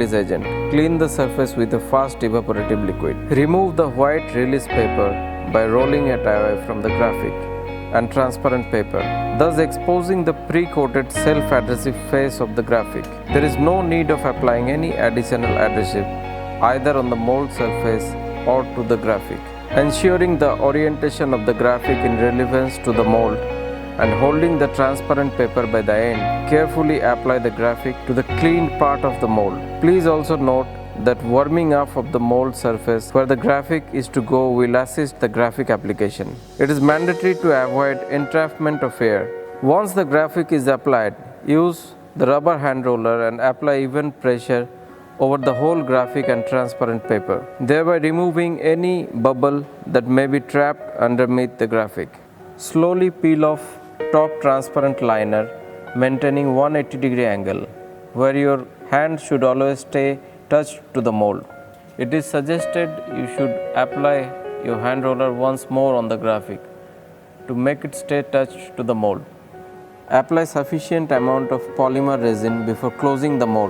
release agent. Clean the surface with a fast evaporative liquid. Remove the white release paper by rolling it away from the graphic and transparent paper, thus exposing the pre-coated self-adhesive face of the graphic. There is no need of applying any additional adhesive either on the mold surface or to the graphic. Ensuring the orientation of the graphic in relevance to the mold and holding the transparent paper by the end, carefully apply the graphic to the cleaned part of the mold. Please also note that warming up of the mold surface where the graphic is to go will assist the graphic application. It is mandatory to avoid entrapment of air. Once the graphic is applied, use the rubber hand roller and apply even pressure over the whole graphic and transparent paper, thereby removing any bubble that may be trapped underneath the graphic. Slowly peel off top transparent liner, maintaining 180-degree angle, where your hand should always stay touched to the mold. It is suggested you should apply your hand roller once more on the graphic to make it stay touched to the mold. Apply sufficient amount of polymer resin before closing the mold.